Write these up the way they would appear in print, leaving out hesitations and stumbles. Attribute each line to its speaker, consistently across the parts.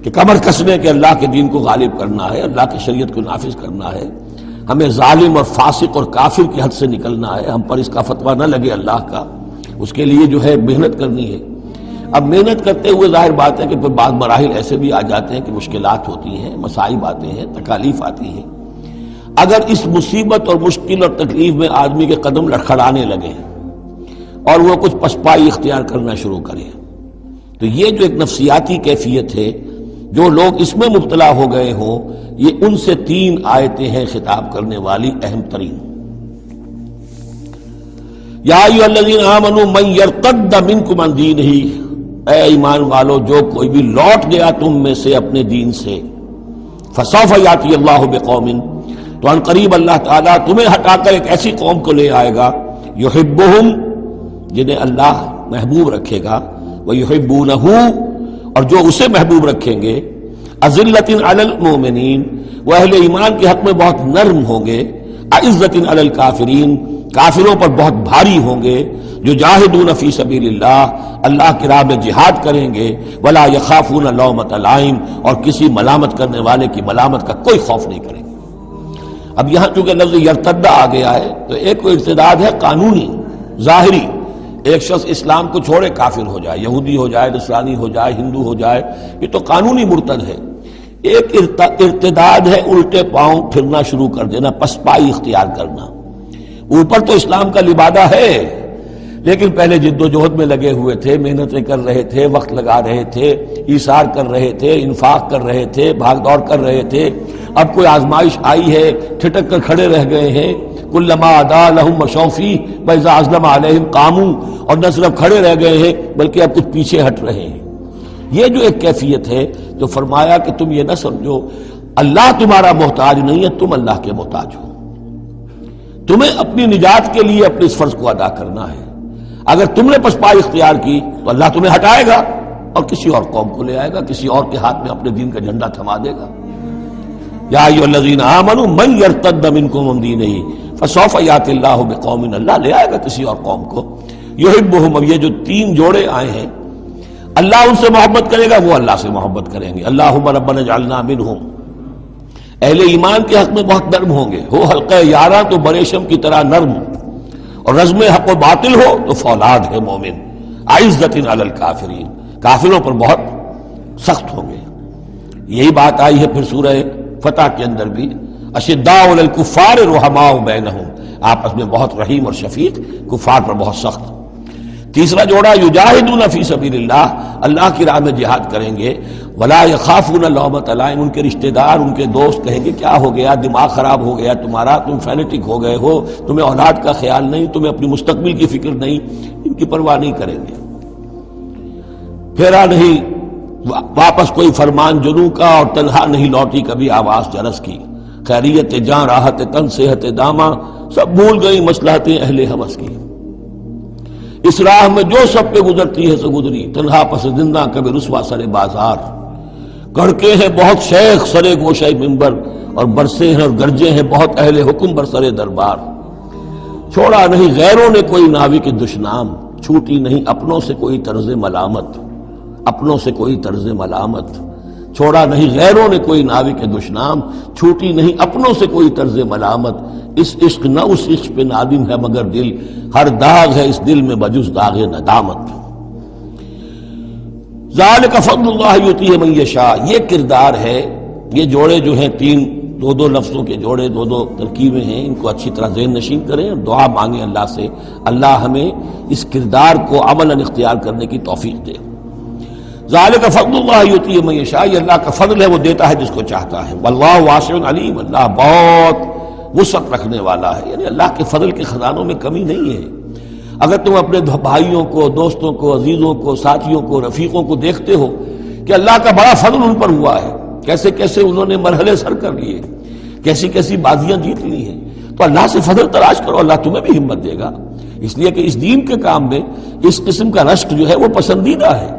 Speaker 1: کہ کمر کسنے کے اللہ کے دین کو غالب کرنا ہے، اللہ کی شریعت کو نافذ کرنا ہے، ہمیں ظالم اور فاسق اور کافر کی حد سے نکلنا ہے، ہم پر اس کا فتویٰ نہ لگے اللہ کا، اس کے لیے جو ہے محنت کرنی ہے۔ اب محنت کرتے ہوئے ظاہر بات ہے کہ پھر بعض مراحل ایسے بھی آ جاتے ہیں کہ مشکلات ہوتی ہیں، مصائب آتے ہیں، تکالیف آتی ہیں۔ اگر اس مصیبت اور مشکل اور تکلیف میں آدمی کے قدم لڑکھڑانے لگے اور وہ کچھ پسپائی اختیار کرنا شروع کرے، تو یہ جو ایک نفسیاتی کیفیت ہے، جو لوگ اس میں مبتلا ہو گئے ہوں، یہ ان سے 3 آیتیں ہیں خطاب کرنے والی اہم ترین۔ یا ایھا الذین آمنوا من یرتد منکم عن دینہ، اے ایمان والو جو کوئی بھی لوٹ گیا تم میں سے اپنے دین سے، فسوف یاتی اللہ بقوم، تو ان قریب اللہ تعالیٰ تمہیں ہٹا کر ایک ایسی قوم کو لے آئے گا، یحبہم، جنہیں اللہ محبوب رکھے گا، ویحبونہ، اور جو اسے محبوب رکھیں گے، اذلۃ علی المؤمنین، وہ اہل ایمان کے حق میں بہت نرم ہوں گے، اعزۃ علی الکافرین، کافروں پر بہت بھاری ہوں گے، جو جاہدون فی سبیل اللہ، اللہ کی راہ میں جہاد کریں گے، ولا یخافون لومۃ لائم، اور کسی ملامت کرنے والے کی ملامت کا کوئی خوف نہیں کریں گے۔ اب یہاں چونکہ لفظ یرتد آ گیا ہے تو ایک ارتداد ہے قانونی ظاہری، ایک شخص اسلام کو چھوڑے کافر ہو جائے، یہودی ہو جائے، نصرانی ہو جائے، ہندو ہو جائے، یہ تو قانونی مرتد ہے۔ ایک ارتداد ہے الٹے پاؤں پھرنا شروع کر دینا، پسپائی اختیار کرنا۔ اوپر تو اسلام کا لبادہ ہے، لیکن پہلے جد و جہد میں لگے ہوئے تھے، محنتیں کر رہے تھے، وقت لگا رہے تھے، ایثار کر رہے تھے، انفاق کر رہے تھے، بھاگ دوڑ کر رہے تھے، اب کوئی آزمائش آئی ہے، ٹھٹک کر کھڑے رہ گئے ہیں، کلما عدا لہم مشوا فیہ واذا اظلم علیہم قاموا، اور نہ صرف کھڑے رہ گئے ہیں بلکہ اب کچھ پیچھے ہٹ رہے ہیں۔ یہ جو ایک کیفیت ہے، تو فرمایا کہ تم یہ نہ سمجھو اللہ تمہارا محتاج نہیں ہے، تم اللہ کے محتاج ہو، تمہیں اپنی نجات کے لیے اپنے اس فرض کو ادا کرنا ہے۔ اگر تم نے پسپائی اختیار کی تو اللہ تمہیں ہٹائے گا اور کسی اور قوم کو لے آئے گا، کسی اور کے ہاتھ میں اپنے دین کا جھنڈا تھما دے گا۔ یا ایھا الذین آمنوا من یرتد منکم عن دینہ فسوف یاتی اللہ بقوم، اللہ لے آئے گا کسی اور قوم کو، یحبہم۔ اب یہ جو 3 جوڑے آئے ہیں، اللہ ان سے محبت کرے گا، وہ اللہ سے محبت کریں گے۔ اللہم ربنا اجعلنا منہم، اہل ایمان کے حق میں بہت نرم ہوں گے، ہو حلقہ یاراں تو بریشم کی طرح نرم، اور رزم حق و باطل ہو تو فولاد ہے مومن، اعزۃ علی الکافرین، کافروں پر بہت سخت ہوں گے۔ یہی بات آئی ہے پھر سورہ فتح کے اندر بھی، اشداء علی الکفار رحماء بینہم، آپس میں بہت رحیم اور شفیق، کفار پر بہت سخت۔ تیسرا جوڑا یجاہدون فی سبیل اللہ، اللہ کی راہ میں جہاد کریں گے، ولا یخافون لومۃ لائم، ان کے رشتہ دار، ان کے دوست کہیں گے کیا ہو گیا، دماغ خراب ہو گیا تمہارا، تم فینیٹک ہو گئے ہو، تمہیں اولاد کا خیال نہیں، تمہیں اپنی مستقبل کی فکر نہیں، ان کی پرواہ نہیں کریں گے۔ پھیرا نہیں واپس کوئی فرمان جنوں کا، اور تنہا نہیں لوٹی کبھی آواز جرس کی، خیریت جاں راحت تن صحت داماں، سب بھول گئی مصلحتیں اہل ہوس کی۔ اس راہ میں جو سب پہ گزرتی ہے سو گزری، تنہا پس زندہ کبھی رسوا سر بازار، گڑکے ہیں بہت شیخ سرے گوشہ منبر، اور برسے ہیں اور گرجے ہیں بہت اہل حکم بر سر دربار۔ چھوڑا نہیں غیروں نے کوئی ناوی کے دشنام، چھوٹی نہیں اپنوں سے کوئی طرز ملامت، اپنوں سے کوئی طرز ملامت۔ چھوڑا نہیں غیروں نے کوئی ناوی کے دشنام، چھوٹی نہیں اپنوں سے کوئی طرز ملامت۔ اس عشق نہ اس عشق پہ نادم ہے مگر دل، ہر داغ ہے اس دل میں بجز داغ ندامت۔ ذالک فضل اللہ یؤتیہ من یشاء، یہ کردار ہے، یہ جوڑے جو ہیں 3 2 لفظوں کے جوڑے، 2 ترکیبیں ہیں، ان کو اچھی طرح ذہن نشین کریں اور دعا مانگیں اللہ سے، اللہ ہمیں اس کردار کو عملاً اختیار کرنے کی توفیق دے۔ ذالک فضل اللہ یؤتیہ من یشاء، یہ اللہ کا فضل ہے، وہ دیتا ہے جس کو چاہتا ہے۔ واللہ واسع علیم، اللہ بہت وسعت رکھنے والا ہے، یعنی اللہ کے فضل کے خزانوں میں کمی نہیں ہے۔ اگر تم اپنے بھائیوں کو، دوستوں کو، عزیزوں کو، ساتھیوں کو، رفیقوں کو دیکھتے ہو کہ اللہ کا بڑا فضل ان پر ہوا ہے، کیسے کیسے انہوں نے مرحلے سر کر لیے، کیسی کیسی بازیاں جیت لی ہیں، تو اللہ سے فضل تلاش کرو، اللہ تمہیں بھی ہمت دے گا، اس لیے کہ اس دین کے کام میں اس قسم کا رشک جو ہے وہ پسندیدہ ہے۔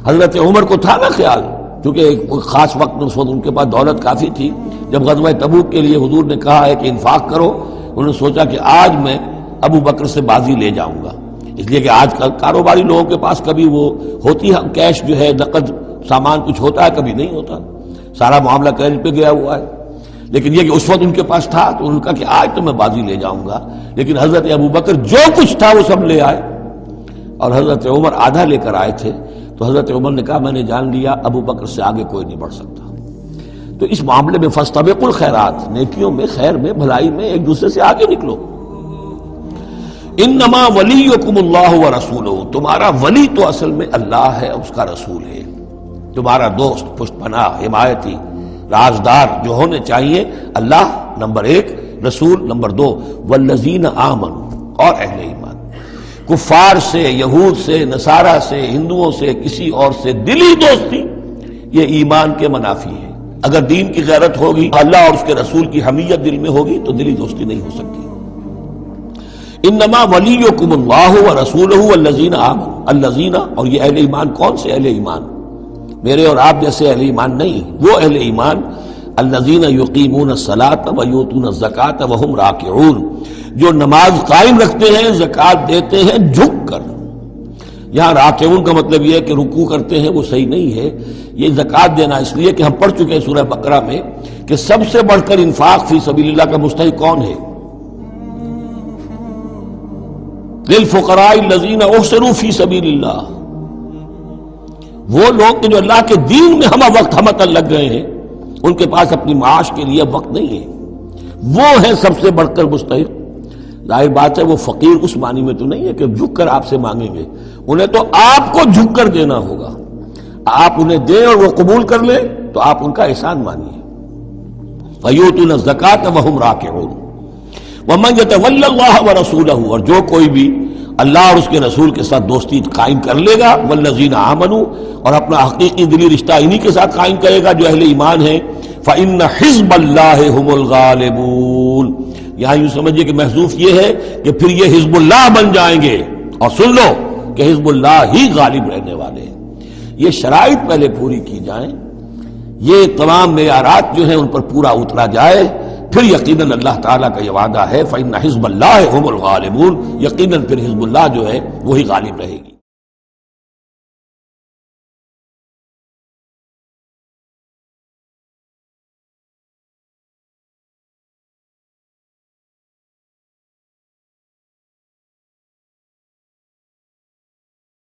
Speaker 1: حضرت عمر کو تھا نا خیال، کیونکہ ایک خاص وقت میں اس وقت ان کے پاس دولت کافی تھی، جب غزوہ تبوک کے لیے حضور نے کہا ہے کہ انفاق کرو، انہوں نے سوچا کہ آج میں ابو بکر سے بازی لے جاؤں گا، اس لیے کہ آج کل کاروباری لوگوں کے پاس کبھی وہ ہوتی ہے کیش جو ہے نقد سامان کچھ ہوتا ہے کبھی نہیں ہوتا، سارا معاملہ کریڈٹ پہ گیا ہوا ہے، لیکن یہ کہ اس وقت ان کے پاس تھا تو ان کا کہ آج تو میں بازی لے جاؤں گا، لیکن حضرت ابوبکر جو کچھ تھا وہ سب لے آئے، اور حضرت عمر آدھا لے کر آئے تھے، تو حضرت عمر نے کہا میں نے جان لیا ابوبکر سے آگے کوئی نہیں بڑھ سکتا۔ تو اس معاملے میں فاستبقوا الخیرات، نیکیوں میں، خیر میں، بھلائی میں ایک دوسرے سے آگے نکلو۔ انما ولیکم اللہ ورسولہ، تمہارا ولی تو اصل میں اللہ ہے، اس کا رسول ہے، تمہارا دوست، پشت پناہ، حمایتی، رازدار جو ہونے چاہیے اللہ نمبر 1، رسول نمبر 2، والذین آمنوا، اور اہل ایمان۔ کفار سے، یہود سے، نصارہ سے، ہندوؤں سے، کسی اور سے دلی دوستی یہ ایمان کے منافی ہے۔ اگر دین کی غیرت ہوگی، اللہ اور اس کے رسول کی حمیت دل میں ہوگی تو دلی دوستی نہیں ہو سکتی۔ انما ولیکم اللہ ورسولہ والذین آمنوا، الذین، اور یہ اہل ایمان کون سے اہل ایمان؟ میرے اور آپ جیسے اہل ایمان نہیں، وہ اہل ایمان الذین یقیمون الصلاۃ ویؤتون الزکاۃ وہم راکعون، جو نماز قائم رکھتے ہیں، زکوٰۃ دیتے ہیں جھک کر۔ یہاں راکعون کا مطلب یہ ہے کہ رکوع کرتے ہیں، وہ صحیح نہیں ہے، یہ زکوٰۃ دینا اس لیے کہ ہم پڑھ چکے ہیں سورہ بقرہ میں کہ سب سے بڑھ کر انفاق فی سبیل اللہ کا مستحق کون ہے؟ للفقراء الذین احصروا فی سبیل اللہ، وہ لوگ کہ جو اللہ کے دین میں ہمہ وقت ہمتن لگ گئے ہیں، ان کے پاس اپنی معاش کے لیے وقت نہیں ہے، وہ ہے سب سے بڑھ کر مستحق۔ ظاہر بات ہے وہ فقیر اس معنی میں تو نہیں ہے کہ جھک کر آپ سے مانگیں گے، انہیں تو آپ کو جھک کر دینا ہوگا، آپ انہیں دیں اور وہ قبول کر لیں تو آپ ان کا احسان مانیے۔ وَيُؤْتُونَ الزَّكَاةَ وَهُمْ رَاكِعُونَ وَمَنْ يَتَوَلَّ اللَّهَ وَرَسُولَهُ، اور جو کوئی بھی اللہ اور اس کے رسول کے ساتھ دوستی قائم کر لے گا، والذین آمنوا، اور اپنا حقیقی دلی رشتہ انہی کے ساتھ قائم کرے گا جو اہل ایمان ہیں، فَإِنَّ حِزْبَ اللَّهِ هُمُ الْغَالِبُونَ، یہاں یوں سمجھیے کہ محذوف یہ ہے کہ پھر یہ حزب اللہ بن جائیں گے، اور سن لو کہ حزب اللہ ہی غالب رہنے والے ہیں۔ یہ شرائط پہلے پوری کی جائیں، یہ تمام معیارات جو ہیں ان پر پورا اترا جائے، پھر یقیناً اللہ تعالیٰ کا یہ وعدہ ہے فَإِنَّ حِزْبَ اللَّهِ هُمُ الْغَالِبُونَ، یقیناً پھر حزب اللہ جو ہے وہی غالب رہے گی۔